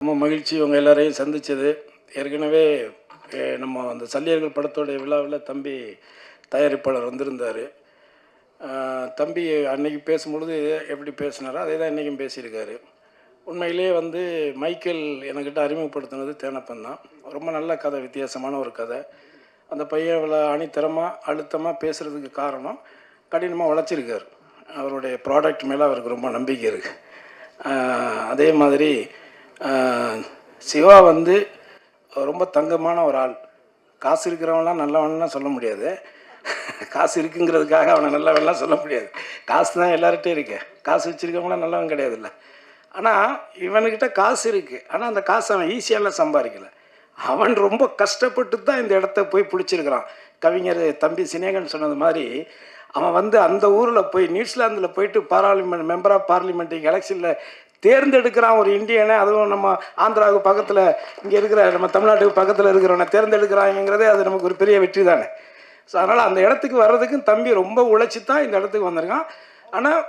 ரொம்ப மகிழ்ச்சி உங்கள் எல்லாரையும் சந்தித்தது. ஏற்கனவே நம்ம அந்த சல்லியர்கள் படத்தோடைய விழாவில் தம்பி தயாரிப்பாளர் வந்திருந்தார். தம்பி அன்னைக்கு பேசும்பொழுது எப்படி பேசினாரோ அதே தான் இன்றைக்கும் பேசியிருக்காரு. உண்மையிலேயே மைக்கேல் என்கிட்ட அறிமுகப்படுத்தினது தேனப்பன் தான். ரொம்ப நல்ல கதை, வித்தியாசமான ஒரு கதை. அந்த பையன் இவ்வளோ அணித்தரமாக அழுத்தமாக பேசுகிறதுக்கு காரணம் கடினமாக உழைச்சிருக்கார். அவருடைய ப்ராடக்ட் மேலே அவருக்கு ரொம்ப நம்பிக்கை இருக்குது. அதே மாதிரி சிவா ரொம்ப தங்கமான ஒரு ஆள். காசு இருக்கிறவங்களாம் நல்லவன்லாம் சொல்ல முடியாது. காசு இருக்குங்கிறதுக்காக அவனை நல்லவன்லாம் சொல்ல முடியாது. காசு தான் எல்லார்கிட்டையும் இருக்கு. காசு வச்சுருக்கவங்களாம் நல்லவன் கிடையாது இல்லை. ஆனால் இவனுக்கிட்ட காசு இருக்குது. ஆனால் அந்த காசு அவன் ஈஸியாலாம் சம்பாதிக்கலை. அவன் ரொம்ப கஷ்டப்பட்டு தான் இந்த இடத்த போய் பிடிச்சிருக்கிறான். கவிஞர் தம்பி சினேகன் சொன்னது மாதிரி அவன் அந்த ஊரில் போய் நியூசிலாந்தில் போயிட்டு பார்லிமெண்ட் மெம்பர் ஆஃப் பார்லிமெண்ட் எலெக்ஷனில் தேர்ந்தெடுக்கிறான் ஒரு இந்தியனை. அதுவும் நம்ம ஆந்திராவுக்கு பக்கத்தில் இங்கே இருக்கிற நம்ம தமிழ்நாட்டுக்கு பக்கத்தில் இருக்கிறவனை தேர்ந்தெடுக்கிறாங்கிறதே அது நமக்கு ஒரு பெரிய வெற்றி தானே. ஸோ அதனால் அந்த இடத்துக்கு வர்றதுக்கும் தம்பி ரொம்ப உழைச்சி தான் இந்த இடத்துக்கு வந்திருக்கான். ஆனால்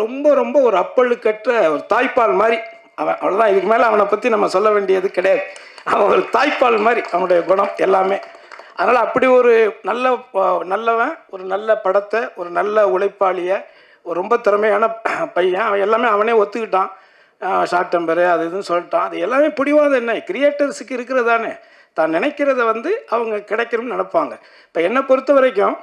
ரொம்ப ரொம்ப ஒரு அப்பழுக்கற்ற ஒரு தாய்ப்பால் மாதிரி அவன். அவ்வளோதான், இதுக்கு மேலே அவனை பற்றி நம்ம சொல்ல வேண்டியது கிடையாது. அவன் ஒரு தாய்ப்பால் மாதிரி அவனுடைய குணம் எல்லாமே. அதனால் அப்படி ஒரு நல்லவன், ஒரு நல்ல படத்தை, ஒரு நல்ல உழைப்பாளியை, ஒரு ரொம்ப திறமையான பையன். அவன் எல்லாமே அவனே ஒத்துக்கிட்டான். ஷார்ட் டெம்பரு அது இதுன்னு சொல்லிட்டான். அது எல்லாமே பிடிவாத என்ன கிரியேட்டர்ஸுக்கு இருக்கிறதானே. தான் நினைக்கிறத அவங்க கிடைக்கணும்னு நினைப்பாங்க. இப்போ என்னை பொறுத்த வரைக்கும்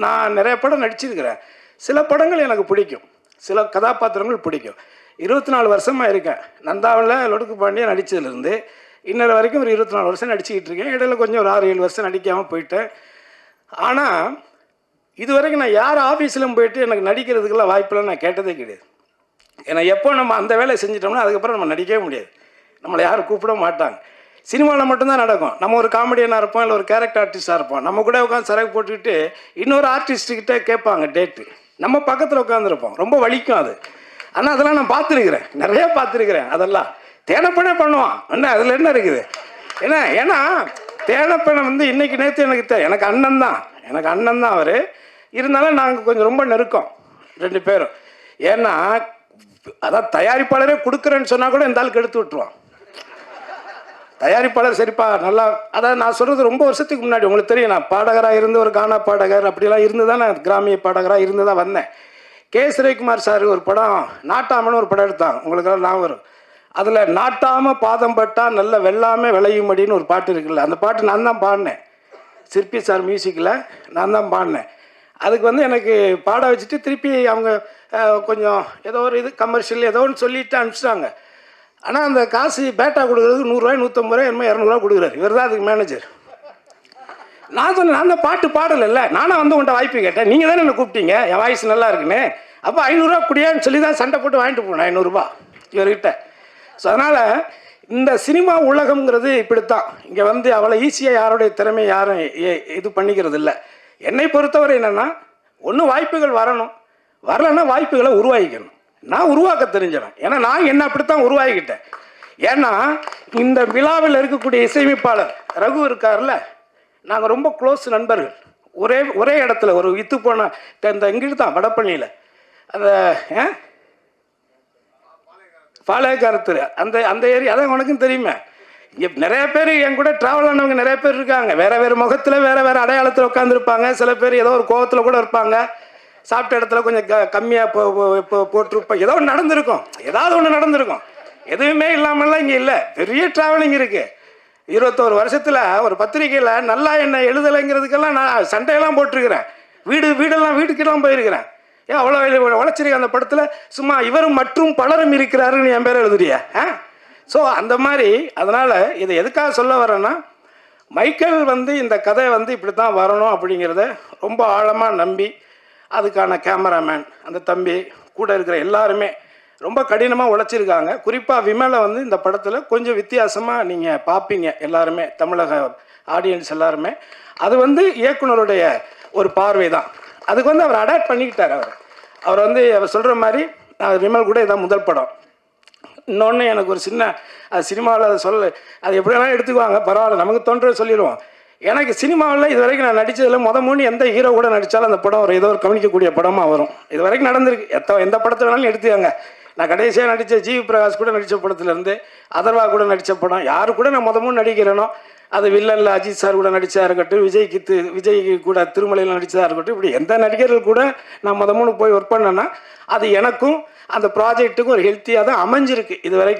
நான் நிறைய படம் நடிச்சிருக்கிறேன். சில படங்கள் எனக்கு பிடிக்கும், சில கதாபாத்திரங்கள் பிடிக்கும். 24 வருஷமாக இருக்கேன். நந்தாவில் லொடுக்கு பாண்டியன் நடித்ததுலேருந்து இன்னொரு வரைக்கும் ஒரு 24 வருஷம் நடிச்சுக்கிட்டு இருக்கேன். இடையில கொஞ்சம் ஒரு 6-7 வருஷம் நடிக்காமல் போயிட்டேன். ஆனால் இது வரைக்கும் நான் யார் ஆஃபீஸிலும் போயிட்டு எனக்கு நடிக்கிறதுக்கெல்லாம் வாய்ப்பெல்லாம் நான் கேட்டதே கிடையாது. ஏன்னா எப்போ நம்ம அந்த வேலையை செஞ்சிட்டோம்னா அதுக்கப்புறம் நம்ம நடிக்கவே முடியாது. நம்மளை யாரும் கூப்பிட மாட்டாங்க. சினிமாவில் மட்டும்தான் நடக்கும். நம்ம ஒரு காமெடியனாக இருப்போம், இல்லை ஒரு கேரக்டர் ஆர்டிஸ்டாக இருப்போம். நம்ம கூட உட்காந்து சரக்கு போட்டுக்கிட்டு இன்னொரு ஆர்டிஸ்ட்டுக்கிட்ட கேட்பாங்க டேட்டு. நம்ம பக்கத்தில் உட்காந்துருப்போம். ரொம்ப வலிக்கும் அது. ஆனால் அதெல்லாம் நான் பார்த்துருக்குறேன், நிறையா பார்த்துருக்குறேன். அதெல்லாம் தேனப்பனே பண்ணுவான். அதில் என்ன இருக்குது? ஏன்னா தேனப்பனை இன்னைக்கு நேற்று எனக்கு அண்ணன் தான் அவர். இருந்தாலும் நாங்கள் கொஞ்சம் ரொம்ப நெருக்கம் 2 பேரும். ஏன்னா அதான் தயாரிப்பாளரே கொடுக்குறேன்னு சொன்னால் கூட இந்த ஆளுக்கு எடுத்து விட்டுருவான். தயாரிப்பாளர் சரிப்பா நல்லா, அதாவது நான் சொல்கிறது ரொம்ப வருஷத்துக்கு முன்னாடி உங்களுக்கு தெரியும். நான் பாடகராக இருந்து ஒரு கானா பாடகர் அப்படிலாம் இருந்து தான் நான் கிராமிய பாடகராக இருந்து தான் வந்தேன். கே சுரேஷ்குமார் சார் ஒரு படம் நாட்டாமன்னு ஒரு படம் எடுத்தாங்க, உங்களுக்கெல்லாம் நான் வரும். அதில் நாட்டாமல் பாதம் பட்டா நல்ல வெள்ளாமே விளையும்படின்னு ஒரு பாட்டு இருக்குல்ல, அந்த பாட்டு நான் தான் பாடினேன். சிற்பி சார் மியூசிக்கில் நான் தான் பாடினேன். அதுக்கு எனக்கு பாட வச்சுட்டு திருப்பி அவங்க கொஞ்சம் ஏதோ ஒரு கமர்ஷியல் ஏதோ ஒன்று சொல்லிவிட்டு அனுப்பிச்சிட்டாங்க. ஆனால் அந்த காசு பேட்டா கொடுக்குறதுக்கு 100 ரூபாய் 150 ரூபாய் என்னமோ 200 ரூபா கொடுக்குறாரு. இவர் தான் அதுக்கு மேனேஜர். நான் சொன்னேன், நான் அந்த பாட்டு பாடலைல்ல, நானும் உங்கள்கிட்ட வாய்ப்பு கேட்டேன். நீங்கள் தானே என்னை கூப்பிட்டீங்க, என் வாய்ஸ் நல்லா இருக்குன்னு. அப்போ 500 ரூபா குடியான்னு சொல்லி தான் சண்டை போட்டு வாங்கிட்டு போனேன் 500 ரூபா இவர்கிட்ட. ஸோ அதனால் இந்த சினிமா உலகம்ங்கிறது இப்படித்தான். இங்கே அவ்வளோ ஈஸியாக யாருடைய திறமை யாரும் இது பண்ணிக்கிறது இல்லை. என்னை பொறுத்தவரை என்னென்னா, ஒன்று வாய்ப்புகள் வரலைன்னா வாய்ப்புகளை உருவாக்கிக்கணும். நான் உருவாக்க தெரிஞ்சவன். ஏன்னா நான் என்ன அப்படித்தான் உருவாக்கிட்டேன். ஏன்னா இந்த விழாவில் இருக்கக்கூடிய இசையமைப்பாளர் ரகு இருக்கார்ல, நாங்கள் ரொம்ப க்ளோஸ் நண்பர்கள். ஒரே இடத்துல ஒரு வித்து போன இந்த இங்கிட்டு தான் வடப்பள்ளியில் அந்த பாளையக்காரத்து அந்த ஏரியா அதான் உனக்கும் தெரியுமே. இங்கே நிறைய பேர் என் கூட ட்ராவல் ஆனவங்க நிறைய பேர் இருக்காங்க. வேறு முகத்தில் வேறு அடையாளத்தில் உட்காந்துருப்பாங்க. சில பேர் ஏதோ ஒரு கோவத்தில் கூட இருப்பாங்க. சாப்பிட்ட இடத்துல கொஞ்சம் கம்மியாக போட்டிருப்போம். ஏதோ ஒன்று நடந்திருக்கும், ஏதாவது ஒன்று நடந்திருக்கும். எதுவுமே இல்லாமல்லாம் இங்கே இல்லை. பெரிய ட்ராவலிங் இருக்குது. 21 வருஷத்தில் ஒரு பத்திரிக்கையில் நல்லா என்ன எழுதலைங்கிறதுக்கெல்லாம் நான் சண்டையெல்லாம் போட்டிருக்கிறேன். வீட்டுக்கெல்லாம் போயிருக்கிறேன். ஏன் அவ்வளோ உழைச்சிருக்கேன் அந்த படத்தில். சும்மா இவரும் மற்றும் பலரும் இருக்கிறாருன்னு என் பேர் எழுதுறியா? ஸோ அந்த மாதிரி. அதனால் இதை எதுக்காக சொல்ல வரேன்னா, மைக்கேல் இந்த கதை இப்படி தான் வரணும் அப்படிங்கிறத ரொம்ப ஆழமாக நம்பி அதுக்கான கேமராமேன் அந்த தம்பி கூட இருக்கிற எல்லாருமே ரொம்ப கடினமாக உழைச்சிருக்காங்க. குறிப்பாக விமலை இந்த படத்தில் கொஞ்சம் வித்தியாசமாக நீங்கள் பார்ப்பீங்க எல்லாருமே, தமிழக ஆடியன்ஸ் எல்லாருமே. அது இயக்குனருடைய ஒரு பார்வை தான். அதுக்கு அவர் அடாப்ட் பண்ணிக்கிட்டார். அவர் அவர் சொல்கிற மாதிரி விமல் கூட இதான் முதல் படம். இன்னொன்று எனக்கு ஒரு சின்ன அது சினிமாவில் அதை அது எப்படி வேணாலும் எடுத்துக்குவாங்க, பரவாயில்ல, நமக்கு தோன்றதை சொல்லிடுவோம். எனக்கு சினிமாவில் இது வரைக்கும் நான் நடித்ததில் மூணு எந்த ஹீரோ கூட நடித்தாலும் அந்த படம் ஏதோ ஒரு கவனிக்கக்கூடிய படமாக வரும். இது வரைக்கும் நடந்திருக்கு. எந்த படத்தை வேணாலும் எடுத்துக்காங்க. நான் கடைசியாக நடித்த ஜிவி பிரகாஷ் கூட நடித்த படத்துலேருந்து அதர்வா கூட நடித்த படம் யாரு கூட நான் முதமும் நடிக்கிறேனோ அது வில்லனில் அஜித் சார் கூட நடித்தா இருக்கட்டும், விஜய் கூட திருமலையில் நடித்ததாக இருக்கட்டும், இப்படி எந்த நடிகர்கள் கூட நான் முதமுன்னு போய் ஒர்க் பண்ணேன்னா அது எனக்கும் அந்த ப்ராஜெக்ட்டுக்கும் ஒரு ஹெல்த்தியாக தான் அமைஞ்சிருக்கு இது வரைக்கும்.